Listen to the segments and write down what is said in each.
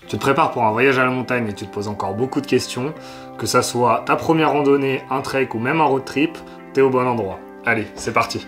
Tu te prépares pour un voyage à la montagne et tu te poses encore beaucoup de questions, que ça soit ta première randonnée, un trek ou même un road trip, t'es au bon endroit. Allez, c'est parti!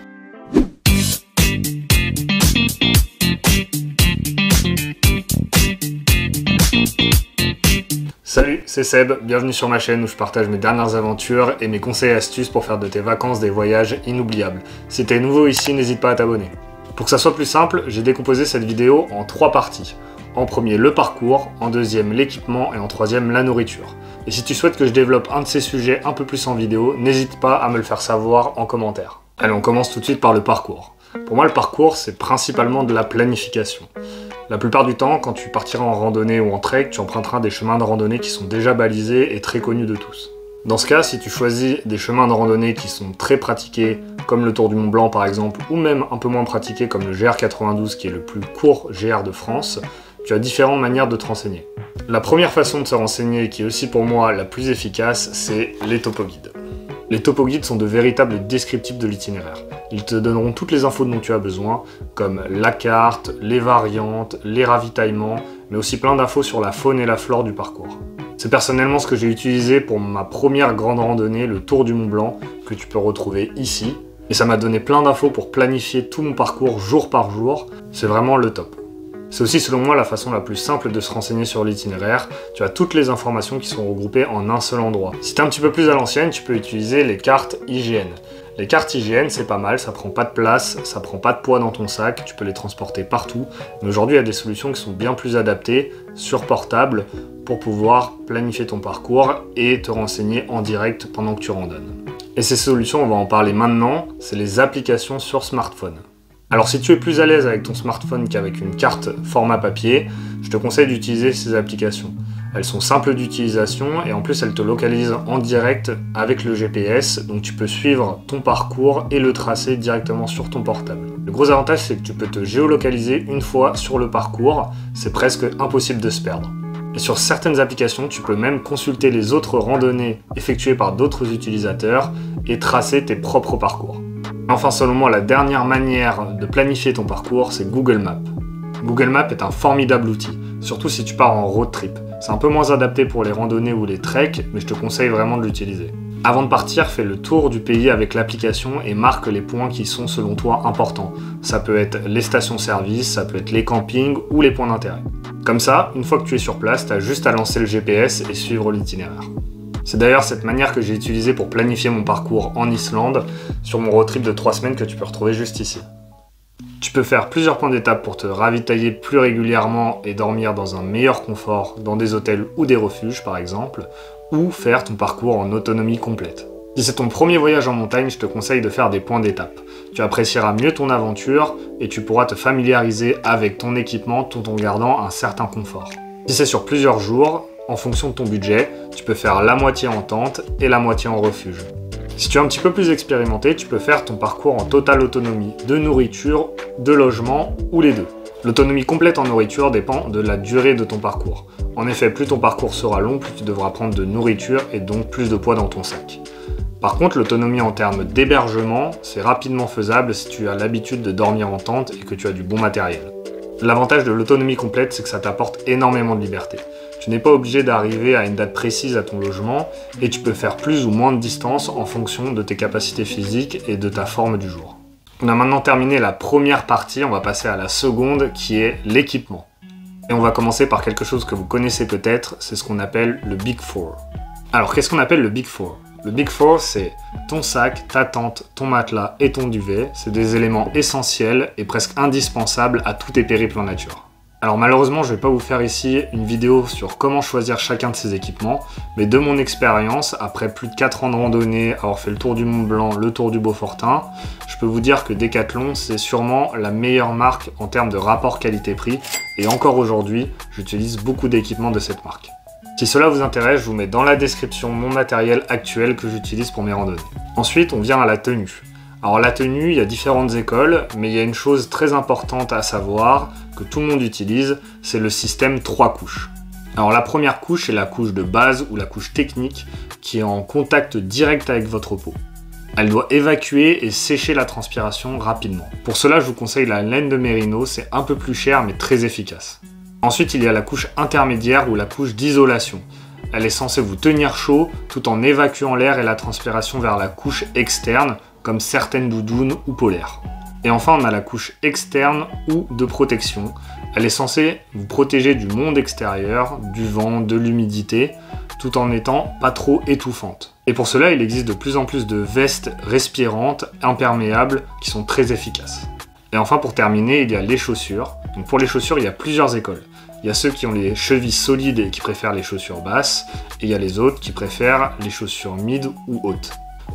Salut, c'est Seb, bienvenue sur ma chaîne où je partage mes dernières aventures et mes conseils et astuces pour faire de tes vacances des voyages inoubliables. Si t'es nouveau ici, n'hésite pas à t'abonner. Pour que ça soit plus simple, j'ai décomposé cette vidéo en 3 parties. En premier, le parcours, en deuxième, l'équipement et en troisième, la nourriture. Et si tu souhaites que je développe un de ces sujets un peu plus en vidéo, n'hésite pas à me le faire savoir en commentaire. Allez, on commence tout de suite par le parcours. Pour moi, le parcours, c'est principalement de la planification. La plupart du temps, quand tu partiras en randonnée ou en trek, tu emprunteras des chemins de randonnée qui sont déjà balisés et très connus de tous. Dans ce cas, si tu choisis des chemins de randonnée qui sont très pratiqués, comme le Tour du Mont Blanc par exemple, ou même un peu moins pratiqués comme le GR92 qui est le plus court GR de France, tu as différentes manières de te renseigner. La première façon de se renseigner, qui est aussi pour moi la plus efficace, c'est les topoguides. Les topoguides sont de véritables descriptifs de l'itinéraire. Ils te donneront toutes les infos dont tu as besoin, comme la carte, les variantes, les ravitaillements, mais aussi plein d'infos sur la faune et la flore du parcours. C'est personnellement ce que j'ai utilisé pour ma première grande randonnée, le Tour du Mont Blanc, que tu peux retrouver ici. Et ça m'a donné plein d'infos pour planifier tout mon parcours jour par jour. C'est vraiment le top. C'est aussi selon moi la façon la plus simple de se renseigner sur l'itinéraire. Tu as toutes les informations qui sont regroupées en un seul endroit. Si tu es un petit peu plus à l'ancienne, tu peux utiliser les cartes IGN. Les cartes IGN, c'est pas mal, ça prend pas de place, ça prend pas de poids dans ton sac, tu peux les transporter partout. Mais aujourd'hui, il y a des solutions qui sont bien plus adaptées, sur portable, pour pouvoir planifier ton parcours et te renseigner en direct pendant que tu randonnes. Et ces solutions, on va en parler maintenant, c'est les applications sur smartphone. Alors si tu es plus à l'aise avec ton smartphone qu'avec une carte format papier, je te conseille d'utiliser ces applications. Elles sont simples d'utilisation et en plus elles te localisent en direct avec le GPS, donc tu peux suivre ton parcours et le tracé directement sur ton portable. Le gros avantage, c'est que tu peux te géolocaliser une fois sur le parcours, c'est presque impossible de se perdre. Et sur certaines applications, tu peux même consulter les autres randonnées effectuées par d'autres utilisateurs et tracer tes propres parcours. Enfin, selon moi, la dernière manière de planifier ton parcours, c'est Google Maps. Google Maps est un formidable outil, surtout si tu pars en road trip. C'est un peu moins adapté pour les randonnées ou les treks, mais je te conseille vraiment de l'utiliser. Avant de partir, fais le tour du pays avec l'application et marque les points qui sont selon toi importants. Ça peut être les stations-service, ça peut être les campings ou les points d'intérêt. Comme ça, une fois que tu es sur place, tu as juste à lancer le GPS et suivre l'itinéraire. C'est d'ailleurs cette manière que j'ai utilisée pour planifier mon parcours en Islande sur mon road trip de 3 semaines que tu peux retrouver juste ici. Tu peux faire plusieurs points d'étape pour te ravitailler plus régulièrement et dormir dans un meilleur confort dans des hôtels ou des refuges par exemple, ou faire ton parcours en autonomie complète. Si c'est ton premier voyage en montagne, je te conseille de faire des points d'étape. Tu apprécieras mieux ton aventure et tu pourras te familiariser avec ton équipement tout en gardant un certain confort. Si c'est sur plusieurs jours, en fonction de ton budget, tu peux faire la moitié en tente et la moitié en refuge. Si tu es un petit peu plus expérimenté, tu peux faire ton parcours en totale autonomie, de nourriture, de logement ou les deux. L'autonomie complète en nourriture dépend de la durée de ton parcours. En effet, plus ton parcours sera long, plus tu devras prendre de nourriture et donc plus de poids dans ton sac. Par contre, l'autonomie en termes d'hébergement, c'est rapidement faisable si tu as l'habitude de dormir en tente et que tu as du bon matériel. L'avantage de l'autonomie complète, c'est que ça t'apporte énormément de liberté. Tu n'es pas obligé d'arriver à une date précise à ton logement et tu peux faire plus ou moins de distance en fonction de tes capacités physiques et de ta forme du jour. On a maintenant terminé la première partie, on va passer à la seconde qui est l'équipement. Et on va commencer par quelque chose que vous connaissez peut-être, c'est ce qu'on appelle le Big Four. Alors qu'est-ce qu'on appelle le Big Four ? Le Big Four, c'est ton sac, ta tente, ton matelas et ton duvet. C'est des éléments essentiels et presque indispensables à tous tes périples en nature. Alors malheureusement, je ne vais pas vous faire ici une vidéo sur comment choisir chacun de ces équipements, mais de mon expérience, après plus de 4 ans de randonnée, avoir fait le tour du Mont Blanc, le tour du Beaufortin, je peux vous dire que Decathlon, c'est sûrement la meilleure marque en termes de rapport qualité-prix, et encore aujourd'hui, j'utilise beaucoup d'équipements de cette marque. Si cela vous intéresse, je vous mets dans la description mon matériel actuel que j'utilise pour mes randonnées. Ensuite, on vient à la tenue. Alors la tenue, il y a différentes écoles, mais il y a une chose très importante à savoir, que tout le monde utilise, c'est le système 3 couches. Alors la première couche est la couche de base ou la couche technique qui est en contact direct avec votre peau. Elle doit évacuer et sécher la transpiration rapidement. Pour cela, je vous conseille la laine de mérino, c'est un peu plus cher mais très efficace. Ensuite, il y a la couche intermédiaire ou la couche d'isolation. Elle est censée vous tenir chaud tout en évacuant l'air et la transpiration vers la couche externe, comme certaines doudounes ou polaires. Et enfin, on a la couche externe ou de protection. Elle est censée vous protéger du monde extérieur, du vent, de l'humidité, tout en n'étant pas trop étouffante. Et pour cela, il existe de plus en plus de vestes respirantes, imperméables, qui sont très efficaces. Et enfin, pour terminer, il y a les chaussures. Donc pour les chaussures, il y a plusieurs écoles. Il y a ceux qui ont les chevilles solides et qui préfèrent les chaussures basses, et il y a les autres qui préfèrent les chaussures mid ou hautes.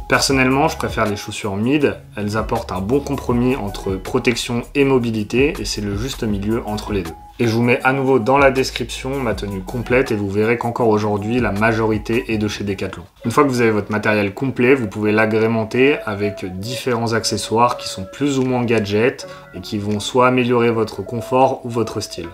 Personnellement, je préfère les chaussures mid, elles apportent un bon compromis entre protection et mobilité, et c'est le juste milieu entre les deux. Et je vous mets à nouveau dans la description ma tenue complète, et vous verrez qu'encore aujourd'hui, la majorité est de chez Decathlon. Une fois que vous avez votre matériel complet, vous pouvez l'agrémenter avec différents accessoires qui sont plus ou moins gadgets, et qui vont soit améliorer votre confort ou votre style.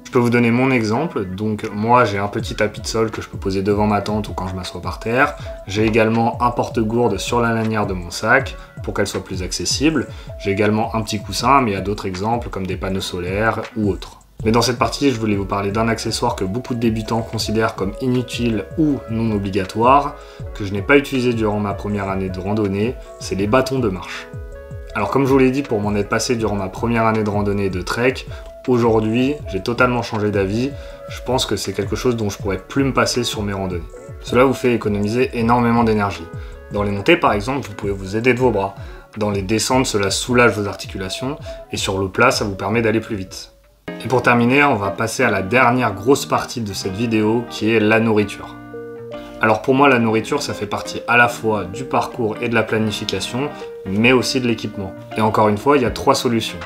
Je peux vous donner mon exemple, donc moi j'ai un petit tapis de sol que je peux poser devant ma tente ou quand je m'assois par terre. J'ai également un porte-gourde sur la lanière de mon sac pour qu'elle soit plus accessible. J'ai également un petit coussin, mais il y a d'autres exemples comme des panneaux solaires ou autres. Mais dans cette partie, je voulais vous parler d'un accessoire que beaucoup de débutants considèrent comme inutile ou non obligatoire, que je n'ai pas utilisé durant ma première année de randonnée, c'est les bâtons de marche. Alors comme je vous l'ai dit, pour m'en être passé durant ma première année de randonnée et de trek, aujourd'hui, j'ai totalement changé d'avis. Je pense que c'est quelque chose dont je pourrais plus me passer sur mes randonnées. Cela vous fait économiser énormément d'énergie. Dans les montées, par exemple, vous pouvez vous aider de vos bras. Dans les descentes, cela soulage vos articulations. Et sur le plat, ça vous permet d'aller plus vite. Et pour terminer, on va passer à la dernière grosse partie de cette vidéo, qui est la nourriture. Alors pour moi, la nourriture, ça fait partie à la fois du parcours et de la planification, mais aussi de l'équipement. Et encore une fois, il y a trois solutions.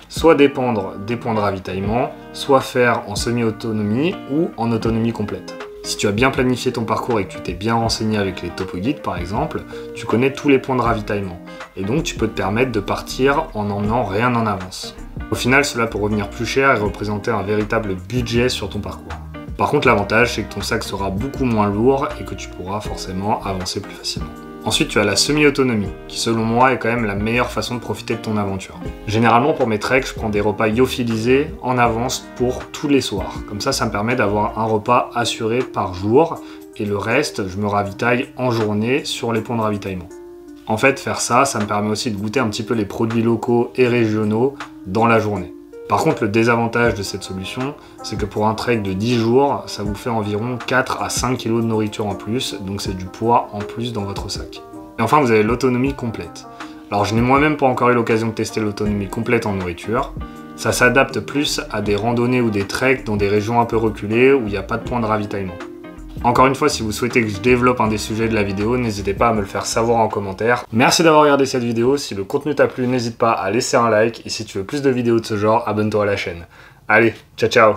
Soit dépendre des points de ravitaillement, soit faire en semi-autonomie ou en autonomie complète. Si tu as bien planifié ton parcours et que tu t'es bien renseigné avec les topo-guides par exemple, tu connais tous les points de ravitaillement. Et donc tu peux te permettre de partir en n'emmenant rien en avance. Au final, cela peut revenir plus cher et représenter un véritable budget sur ton parcours. Par contre, l'avantage, c'est que ton sac sera beaucoup moins lourd et que tu pourras forcément avancer plus facilement. Ensuite, tu as la semi-autonomie, qui selon moi est quand même la meilleure façon de profiter de ton aventure. Généralement, pour mes treks, je prends des repas lyophilisés en avance pour tous les soirs. Comme ça me permet d'avoir un repas assuré par jour, et le reste, je me ravitaille en journée sur les points de ravitaillement. En fait, faire ça me permet aussi de goûter un petit peu les produits locaux et régionaux dans la journée. Par contre, le désavantage de cette solution, c'est que pour un trek de 10 jours, ça vous fait environ 4 à 5 kg de nourriture en plus, donc c'est du poids en plus dans votre sac. Et enfin, vous avez l'autonomie complète. Alors, je n'ai moi-même pas encore eu l'occasion de tester l'autonomie complète en nourriture. Ça s'adapte plus à des randonnées ou des treks dans des régions un peu reculées où il n'y a pas de point de ravitaillement. Encore une fois, si vous souhaitez que je développe un des sujets de la vidéo, n'hésitez pas à me le faire savoir en commentaire. Merci d'avoir regardé cette vidéo. Si le contenu t'a plu, n'hésite pas à laisser un like. Et si tu veux plus de vidéos de ce genre, abonne-toi à la chaîne. Allez, ciao ciao!